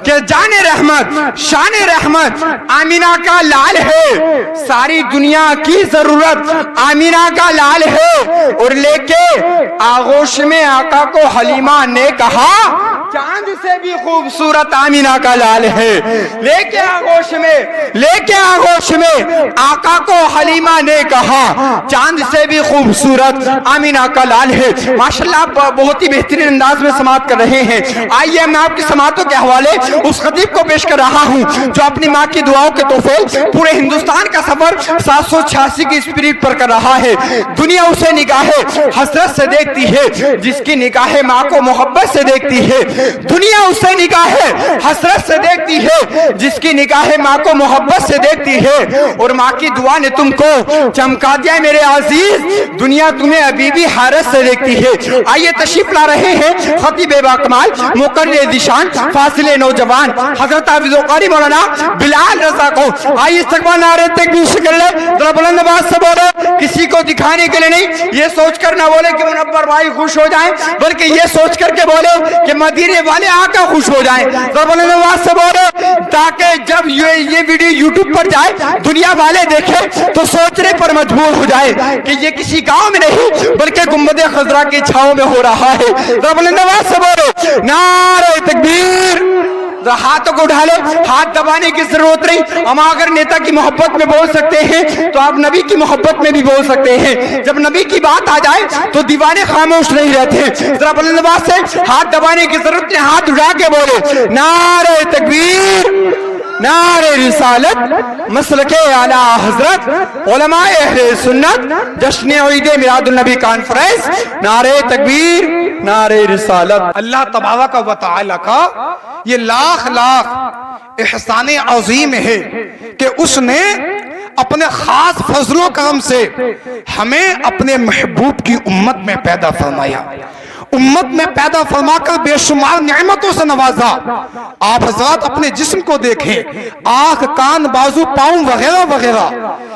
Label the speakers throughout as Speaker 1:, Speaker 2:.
Speaker 1: کہ جان رحمت شان رحمت آمینہ کا لال ہے، ساری دنیا کی ضرورت آمینہ کا لال ہے، اور لے کے آغوش میں آقا کو حلیمہ نے کہا چاند سے بھی خوبصورت آمینہ کا لال ہے، لے کے آغوش میں آقا کو حلیمہ نے کہا چاند سے بھی خوبصورت آمینہ کا لال ہے۔ ماشاءاللہ آپ بہت ہی بہترین انداز میں سماعت کر رہے ہیں۔ آئیے میں آپ کی سماعتوں کے حوالے اس خطیب کو پیش کر رہا ہوں جو اپنی ماں کی دعاؤں کے تحفے پورے ہندوستان کا سفر 786 کی اسپیڈ پر کر رہا ہے۔ دنیا اسے نگاہ حسرت سے دیکھتی ہے جس کی نگاہ ماں کو محبت سے دیکھتی ہے، دنیا اسے نگاہ حسرت سے دیکھتی ہے جس کی نگاہ ماں کو محبت سے دیکھتی ہے، اور ماں کی دعا نے تم کو چمکا دیا میرے عزیز، دنیا تمہیں ابھی بھی حیرت سے دیکھتی ہے۔ آئیے تشریف لا رہے ہیں خطیب باکمال مقرر ذیشان فاضل نوجوان حضرت حافظ قاری مولانا بلال رضا کو۔ آئیے استقبال نعرہ تکبیر سے کر لیں، ذرا بلند آواز سے بولو، کسی کو دکھانے کے لیے نہیں، یہ سوچ کر نہ بولے کہ منور بھائی خوش ہو جائیں، بلکہ یہ سوچ کر کے بولے کہ مدینے والے آقا خوش ہو جائیں۔ ذرا بلند آواز سے بولو تاکہ جب یہ ویڈیو یوٹیوب پر جائے دنیا والے دیکھیں تو سوچنے پر مجبور ہو جائے کہ یہ کسی گاؤں میں نہیں بلکہ گنبد خضرا کی چھاؤں میں ہو رہا ہے۔ ذرا بلند آواز سے بولو نعرہ تکبیر۔ ہاتھوں کو اٹھا لو، ہاتھ دبانے کی ضرورت نہیں۔ ہم اگر نیتا کی محبت میں بول سکتے ہیں تو آپ نبی کی محبت میں بھی بول سکتے ہیں۔ جب نبی کی بات آ جائے تو دیوانے خاموش نہیں رہتے۔ ذرا بلند آواز سے ہاتھ دبانے کی ضرورت نہیں، ہاتھ اٹھا کے بولے نعرہ تکبیر، نعرہ رسالت، مسلک اعلیٰ حضرت، علماء اہل سنت، جشن عید میلاد النبی کانفرنس، نعرہ تکبیر، نعرہ رسالت۔ اللہ تبارک و تعالی کا یہ لاکھ احسان عظیم ہے کہ اس نے اپنے خاص فضل و کرم سے ہمیں اپنے محبوب کی امت میں پیدا فرمایا، امت میں پیدا فرما کر بے شمار نعمتوں سے نوازا۔ آپ حضرات اپنے جسم کو دیکھیں، آنکھ، کان، بازو، پاؤں وغیرہ وغیرہ،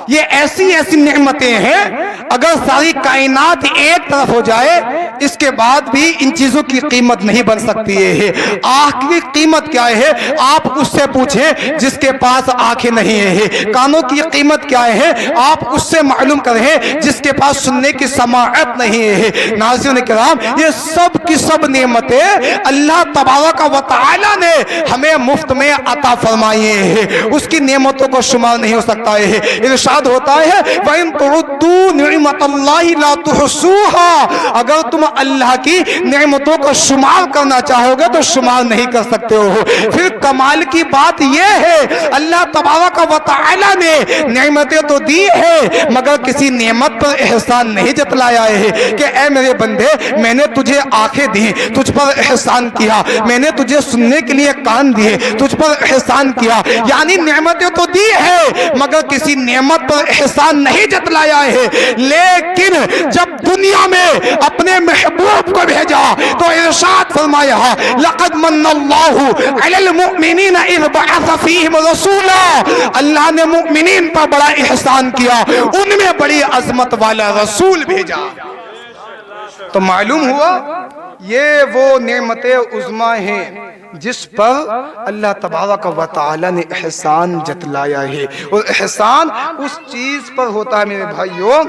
Speaker 1: یہ ایسی نعمتیں ہیں اگر ساری کائنات ایک طرف ہو جائے اس کے بعد بھی ان چیزوں کی قیمت نہیں بن سکتی ہے۔ آنکھ کی قیمت کیا ہے آپ اس سے پوچھیں جس کے پاس آنکھیں نہیں ہیں، کانوں کی قیمت کیا ہے آپ اس سے معلوم کریں جس کے پاس سننے کی سماعت نہیں ہے۔ ناظرین کرام، یہ سب کی سب نعمتیں اللہ تبارک و تعالی نے ہمیں مفت میں عطا فرمائی ہیں، اس کی نعمتوں کو شمار نہیں ہو سکتا ہے۔ ارشاد ہوتا ہے وَإِن تُعُدُّوا نِعْمَةَ اللَّهِ لَا تُحْصُوهَا، اگر تم اللہ کی نعمتوں کو شمار کرنا چاہو گے تو شمار نہیں کر سکتے ہو۔ پھر کمال کی بات یہ ہے اللہ تبارک و تعالی نے نعمتیں تو دی ہے مگر کسی نعمت پر احسان نہیں جتلایا ہے کہ اے میرے بندے میں نے تجھے آنکھیں دی، تجھ پر احسان کیا، میں نے تجھے سننے کے لیے کان دیے، تجھ پر احسان کیا، یعنی نعمتیں تو دی ہے مگر کسی نعمت پر احسان نہیں جتلایا ہے۔ لیکن جب دنیا میں اپنے محبوب کو بھیجا تو ارشاد فرمایا لقد من اللہ علی المؤمنین اذ بعث فیہم رسولا، اللہ نے مؤمنین پر بڑا احسان کیا، ان میں بڑی عظمت والا رسول بھیجا۔ تو معلوم ہوا یہ وہ نعمت عظمیٰ ہیں جس پر اللہ تبارک و تعالی نے احسان جتلایا ہے، اور احسان اس چیز پر ہوتا ہے میرے بھائیوں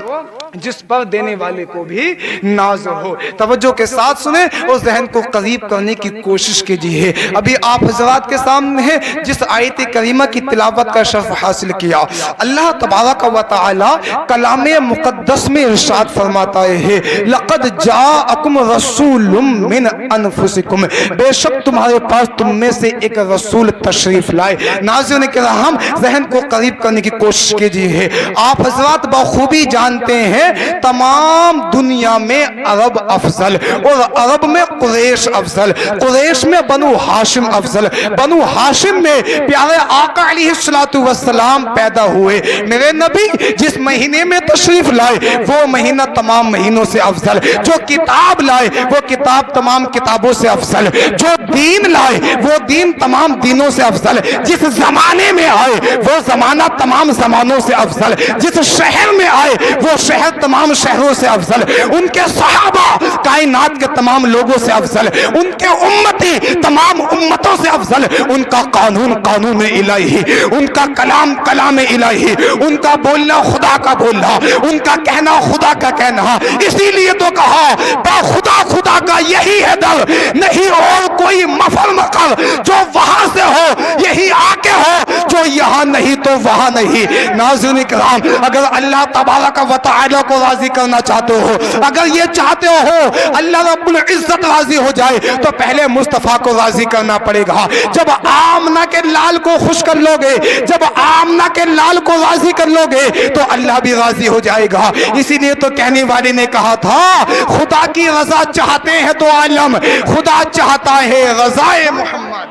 Speaker 1: جس پر دینے والے کو بھی ناز ہو۔ توجہ کے ساتھ سنیں اور ذہن کو قریب کرنے کی کوشش کیجیے۔ ابھی آپ حضرات کے سامنے جس آیت کریمہ کی تلاوت کا شرف حاصل کیا، اللہ تبارک و تعالی کلام مقدس میں ارشاد فرماتا ہے لقد جاءکم رسول من انفسکم، بے شک تمہارے پاس تم میں سے ایک رسول تشریف لائے۔ ناظرین کرام ذہن کو قریب کرنے کی کوشش کیجیے۔ آپ حضرات بخوبی جانتے ہیں تمام دنیا میں عرب افضل، اور عرب میں قریش افضل، قریش میں بنو ہاشم افضل، بنو ہاشم میں پیارے آقا علیہ السلام پیدا ہوئے۔ میرے نبی جس مہینے میں تشریف لائے وہ مہینہ تمام مہینوں سے افضل، جو کتاب لائے وہ کتاب تمام کتابوں سے افضل، جو دین لائے
Speaker 2: आए वो दीन तमाम दीनों से अफजल, जिस जमाने में आए वो जमाना तमाम जमानों से अफजल, जिस शहर में आए वो शहर तमाम शहरों से अफजल, उनके सहाबा कायनात के तमाम लोगों से अफजल, उनके उम्मती तमाम उम्मतों से अफजल, उनका कानून कानून इलाही, उनका कलाम कलाम इलाही, उनका बोलना खुदा का बोलना, उनका कहना खुदा का कहना। इसीलिए तो कहा बा खुदा खुदा का यही है दर, नहीं और कोई मफल मकर जो वहां से हो, यही आके हो जो यहाँ नहीं तो वहां नहीं। नाज़रीन इकराम, अगर अल्लाह तबारक व तआला को राजी करना चाहते हो, अगर ये चाहते हो अल्लाह रब्बुल इज्जत राजी हो जाए, तो पहले मुस्तफा को राजी करना पड़ेगा। जब आमना के लाल को खुश कर लोगे, जब आमना के लाल को राजी कर लोगे, तो अल्लाह भी राजी हो जाएगा। इसीलिए तो कहने वाले ने कहा था खुदा की रजा चाहते हैं तो आलम, खुदा चाहता है रजाए मोहम्मद।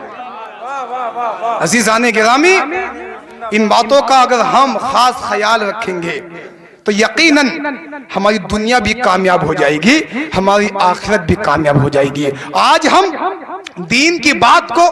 Speaker 2: अजीजाने गिरामी, इन बातों का अगर हम खास ख्याल रखेंगे तो यकीनन हमारी दुनिया भी कामयाब हो जाएगी, हमारी आखिरत भी कामयाब हो जाएगी। आज हम दीन की बात को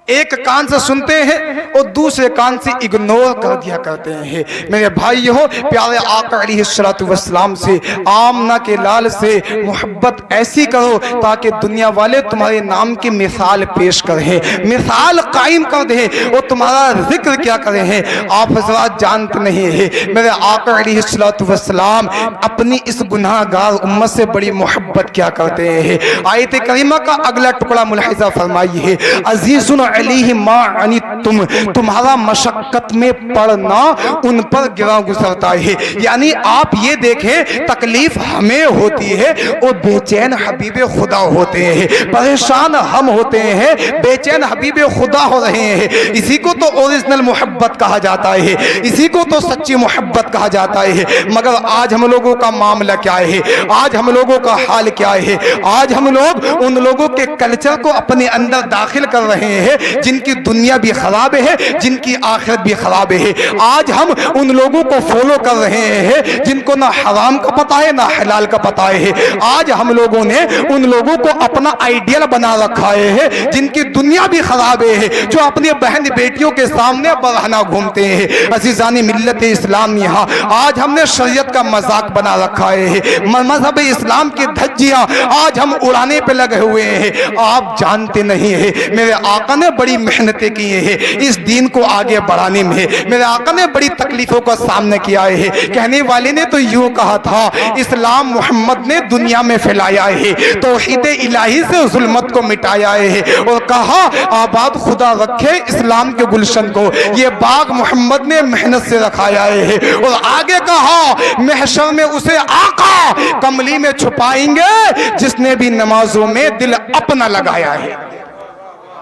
Speaker 2: एक कान से सुनते हैं और दूसरे कान से इग्नोर कर दिया करते हैं। मेरे भाइयों, प्यारे आका अलैहिस्सलातु वस्सलाम से, आमना के लाल से मोहब्बत ऐसी करो ताकि दुनिया वाले तुम्हारे नाम की मिसाल पेश करें, मिसाल कायम कर दें और तुम्हारा जिक्र क्या करें हैं। आप हज़रात जानते नहीं है, मेरे आका अलैहिस्सलातु वस्सलाम अपनी इस गुनाहगार उम्मत से बड़ी मोहब्बत क्या करते हैं। आयत करीमा का अगला टुकड़ा मुलाहिजा फरमाइए, अजीजुन अलैहि मा अनितुम, तुम्हारा मशक्कत में पड़ना उन पर गिरा गुजरता है। यानी आप ये देखें, तकलीफ हमें होती है और बेचैन हबीब खुदा होते हैं, परेशान हम होते हैं, बेचैन हबीब खुदा हो रहे हैं। इसी को तो ओरिजिनल मोहब्बत कहा जाता है, इसी को तो सच्ची मोहब्बत कहा जाता है। मगर आज हम लोगों का मामला क्या है, आज हम लोगों का हाल क्या है। आज हम लोग उन लोगों के कल्चर को अपने अंदर दाखिल कर रहे हैं जिनकी दुनिया भी खराब है, जिनकी आखिरत भी खराब है। आज हम उन लोगों को फॉलो कर रहे हैं जिनको ना हराम का पता है ना हलाल का पता है। आज हम लोगों ने उन लोगों को अपना आइडियल बना रखा है जिनकी दुनिया भी खराब है, जो अपनी बहन बेटियों के सामने बरहना घूमते हैं। अजीजानी मिल्लत इस्लाम, यहाँ आज हमने शरीयत का मजाक बना रखा है, मजहब इस्लाम की धज्जियां आज हम उड़ाने पे लगे हुए हैं। आप जानते नहीं है, मेरे आका ने बड़ी मेहनतें की है इस दीन को आगे बढ़ाने में। मेरे आका ने बड़ी तकलीफों का सामना किया है। कहने वाले ने तो यूं कहा था, इस्लाम मोहम्मद ने दुनिया में फैलाया है, तौहीद इलाही से जुल्मत को मिटाया है, और कहा आबाद खुदा रखे इस्लाम के गुलशन को, ये बाग मोहम्मद ने मेहनत से रखाया है। और आगे कहा महशर में उसे आका कमली में छुपाएंगे जिसने भी नमाजों में दिल अपना लगाया है।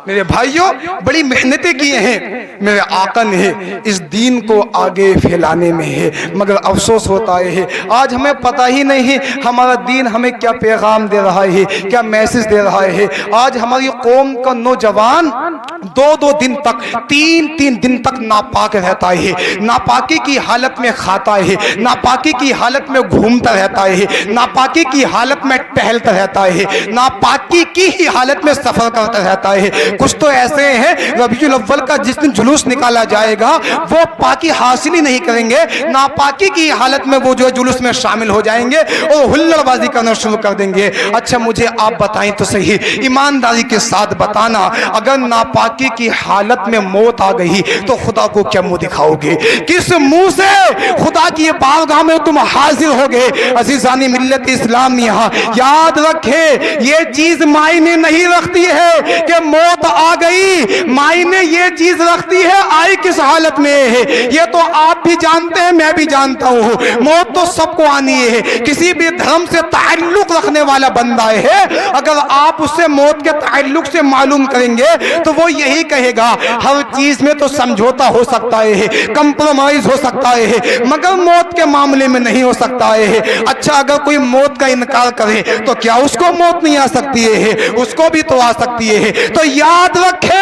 Speaker 2: मेरे भाइयों, बड़ी मेहनतें किए हैं मेरे आका ने इस दीन को आगे फैलाने में है, मगर अफसोस होता है आज हमें पता ही नहीं है हमारा दीन हमें क्या पैगाम दे रहा है, क्या मैसेज दे रहा है। आज हमारी कौम का नौजवान दो दिन तक, तीन दिन तक नापाक रहता है, नापाकी की हालत में खाता है, नापाकी की हालत में घूमता रहता है, नापाकी की हालत में टहलता रहता है, नापाकी की ही हालत में सफर करता रहता है। कुछ तो ऐसे हैं रबीउल अव्वल का जिस दिन जुलूस निकाला जाएगा वो पाकी हासिल ही नहीं करेंगे, नापाकी की हालत में वो जो जुलूस में शामिल हो जाएंगे और हुल्लड़बाजी करना शुरू कर देंगे। अच्छा मुझे आप बताएं तो सही, ईमानदारी के साथ बताना, अगर नापाकी की हालत में मौत आ गई तो खुदा को क्या मुंह दिखाओगे, किस मुंह से खुदा की बारगाह में तुम हाजिर होगे। अजीजानी मिल्लत इस्लाम, यहाँ याद रखे ये चीज मायने नहीं रखती है कि मौत आ गई, मायने ये चीज रखती है आई किस हालत में है। ये तो आप भी जानते हैं, मैं भी जानता हूं, मौत तो सबको आनी है। किसी भी धर्म से ताल्लुक रखने वाला बंदा है, अगर आप उससे मौत के ताल्लुक से मालूम करेंगे तो वो यही कहेगा हर चीज में तो समझौता हो सकता है, कंप्रोमाइज हो सकता है, मगर मौत के मामले में नहीं हो सकता है। अच्छा अगर कोई मौत का इनकार करे तो क्या उसको मौत नहीं आ सकती है, उसको भी तो आ सकती है। तो याद रखे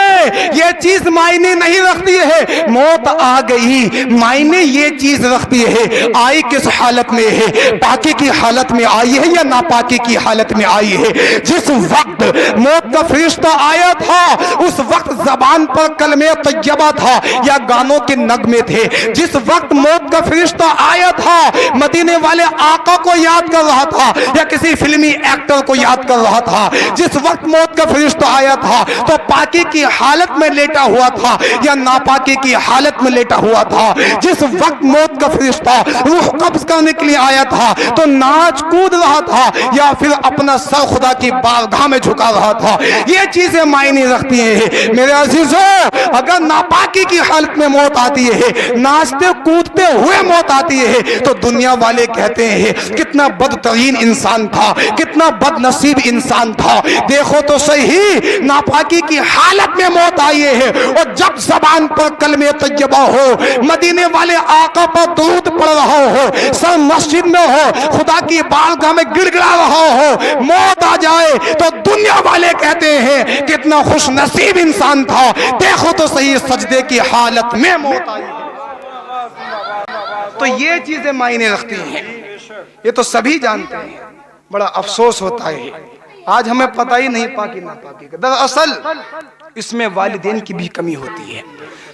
Speaker 2: ये चीज मायने नहीं रखती है, मौत आ गई, मायने ये चीज रखती है आई किस हालत में है, पाकी की हालत में आई है या नापाकी की हालत में आई है। जिस वक्त मौत का फरिश्ता आया था उस वक्त जबान पर कलमे तैयबा था या गानों के नगमे थे। जिस वक्त मौत का फरिश्ता आया था मदीने वाले आका को याद कर रहा था या किसी फिल्मी एक्टर को याद कर रहा था। जिस वक्त मौत का फरिश्ता आया था तो पाकी की हालत में लेटा हुआ था या नापाकी की हालत में लेटा हुआ था। जिस वक्त मौत का फरिश्ता रूह कब्ज करने के लिए आया था तो नाच कूद रहा था या फिर अपना सर खुदा की बारगाह में झुका रहा था। ये चीजें मायने रखती हैं मेरे अजीजों। अगर नापाकी की हालत में मौत आती है, नाचते कूदते हुए मौत आती है तो दुनिया वाले कहते हैं कितना बदतरीन इंसान था, कितना बदनसीब इंसान था। देखो तो सही, नापाकी की हालत में मौत आई है और जब जबान पर कलमे तैयबा हो, मदीने वाले आका पर दुरूद पढ़ रहा हो, सर मस्जिद में हो, खुदा की बारगाह में गिड़गिड़ा रहा हो, मौत आ जाए तो दुनिया वाले कहते हैं कितना खुश नसीब इंसान था। देखो तो सही, सजदे की हालत में मौत आई। तो ये चीजें मायने रखती हैं, ये तो सभी जानते हैं। बड़ा अफसोस होता है आज हमें पता ही नहीं पाकी नापाकी का। दरअसल इसमें वालिदैन की भी कमी होती है।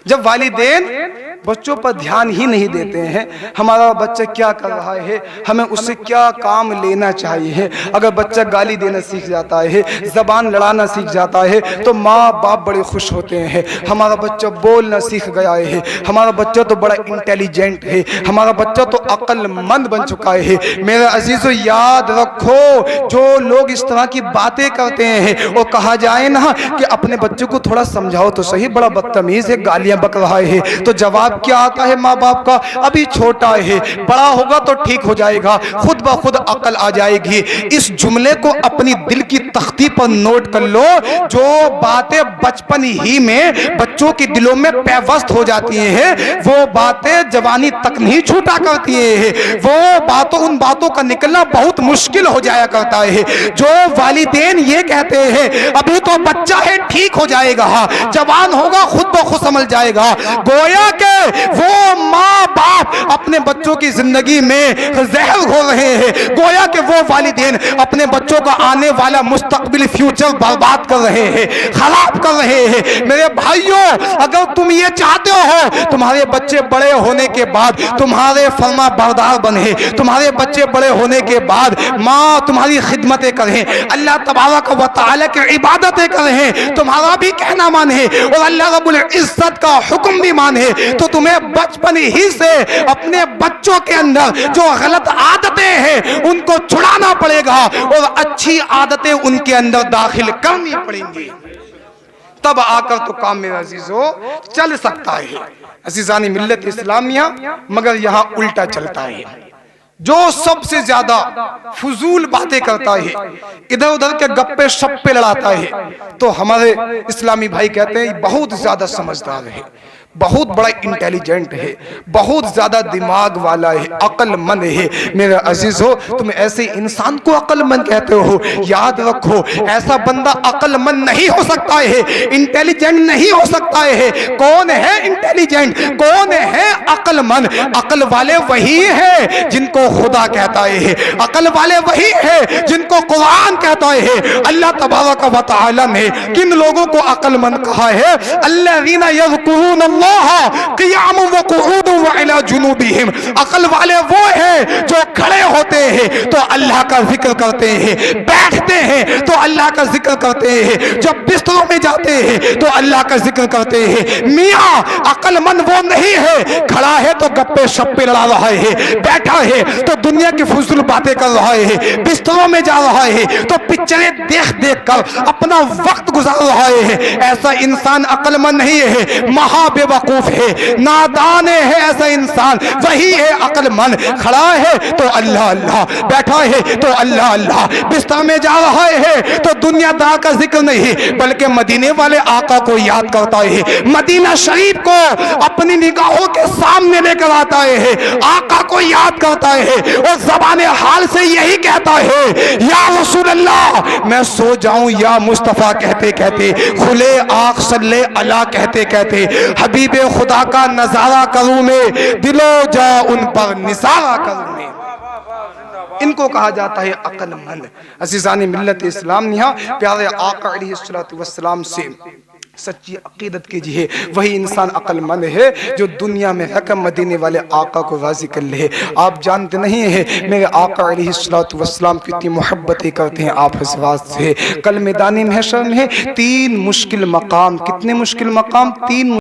Speaker 2: जब वालिदैन बच्चों पर ध्यान ही नहीं देते हैं, हमारा बच्चा क्या कर रहा है, हमें उससे क्या काम लेना चाहिए। अगर बच्चा गाली देना सीख जाता है, जबान लड़ाना सीख जाता है तो माँ बाप बड़े खुश होते हैं, हमारा बच्चा बोलना सीख गया है, हमारा बच्चा तो बड़ा इंटेलिजेंट है, हमारा बच्चा तो अक्लमंद बन चुका है। मेरे अजीजों याद रखो, जो लोग इस तरह की बातें करते हैं और कहा जाए ना कि अपने बच्चों को थोड़ा समझाओ तो सही, बड़ा बदतमीज है, गालियां बक रहा है, तो जवाब क्या आता है माँ बाप का, अभी छोटा है, बड़ा होगा तो ठीक हो जाएगा, खुद ब खुद अकल आ जाएगी। इस जुमले को अपनी दिल की तख्ती पर नोट कर लो। जो बातें बचपन ही में बच्चों के दिलों में पैवस्त हो जाती हैं वो बातें जवानी तक नहीं छूटा करती हैं, वो उन बातों का निकलना बहुत मुश्किल हो जाया करता है। जो वालिदैन ये कहते हैं अभी तो बच्चा है ठीक हो जाएगा, जवान होगा खुद ब खुद समझ जाएगा, गोया के वो माँ बाप अपने बच्चों की जिंदगी में जहर घोल रहे हैं, गोया के वो वालिदैन अपने बच्चों का आने वाला मुस्तकबिल फ्यूचर बर्बाद कर रहे हैं, खराब कर रहे हैं। मेरे भाइयों, अगर तुम ये चाहते हो तुम्हारे बच्चे बड़े होने के बाद तुम्हारे फर्मा बरदार बने, तुम्हारे बच्चे बड़े होने के बाद माँ तुम्हारी खिदमतें करें, अल्लाह तबारक व तआला की इबादतें करें, तुम्हारा भी कहना माने और अल्लाह रब्बुल इज्जत का हुक्म भी माने, तो तुम्हें बचपन ही से अपने बच्चों के अंदर जो गलत आदतें हैं उनको छुड़ाना पड़ेगा और अच्छी आदतें उनके अंदर दाखिल करनी पड़ेंगी, तब आकर तो काम मेरा अजीजों चल सकता है। अजीजानी मिल्लत इस्लामिया, मगर यहाँ उल्टा चलता है। जो सबसे ज्यादा फजूल बातें करता है, इधर उधर के गप्पे शप्पे लड़ाता है, तो हमारे इस्लामी भाई कहते हैं बहुत ज्यादा समझदार है, बहुत बड़ा इंटेलिजेंट है, बहुत ज्यादा दिमाग वाला है, अक्लमंद है। मेरे अजीज हो, तुम ऐसे इंसान को अक्लमंद कहते हो, याद रखो ऐसा बंदा अक्लमंद नहीं हो सकता है, इंटेलिजेंट नहीं हो सकता है। कौन है इंटेलिजेंट, कौन है अक्लमंद? अक्ल वाले वही है जिनको खुदा कहता है, अक्ल वाले वही है जिनको कुरान कहता है। अल्लाह तबारक व तआला ने किन लोगों को अक्लमंद कहा है? अल्लज़ीना यज़कुरून क़ियाम व क़ुऊद व अला जुनूबिहिम। अक्ल वाले वो हैं जो खड़े होते हैं तो अल्लाह का जिक्र करते हैं, बैठते हैं तो अल्लाह का जिक्र करते हैं, जब बिस्तरों में जाते हैं तो अल्लाह का जिक्र करते हैं। मियाँ अक्लमंद वो नहीं है खड़ा है तो गप्पे शप्पे लड़ा रहा है, बैठा है तो दुनिया की फजूल बातें कर रहा है, बिस्तरों में जा रहा है तो पिक्चरें देख देख कर अपना वक्त गुजार रहा है। ऐसा इंसान अक्लमंद नहीं है, महा बेवकूफ है, नादान है। ऐसा इंसान वही है अक्लमंद, खड़ा है तो अल्लाह अल्लाह, बैठा है तो अल्लाह अल्लाह, बिस्तर में जा रहा है तो दुनियादार का जिक्र नहीं बल्कि मदीने वाले आका को याद करता है, मदीना शरीफ को अपनी निगाहों के सामने लेकर आता है, आका को याद करता ہے اور زبان حال سے یہی کہتا ہے یا رسول اللہ، میں سو جاؤں یا مصطفیٰ کہتے کہتے، کھلے آنکھ صلی اللہ کہتے کہتے، حبیب خدا کا نظارہ کروں میں، دلو جا ان پر نثارہ کروں میں۔ ان کو کہا جاتا ہے عقل مند۔ عزیزان ملت اسلام، یہاں پیارے آقا علیہ السلام سے سچی عقیدت کیجئے، وہی انسان عقل مند ہے جو دنیا میں رقم مدینے والے آقا کو راضی کر لے۔ آپ جانتے نہیں ہیں میرے آقا علیہ السلام کتنی محبتیں کرتے ہیں آپ حضرات سے۔ کل میدان محشر میں 3 مشکل مقام، کتنے مشکل مقام؟ 3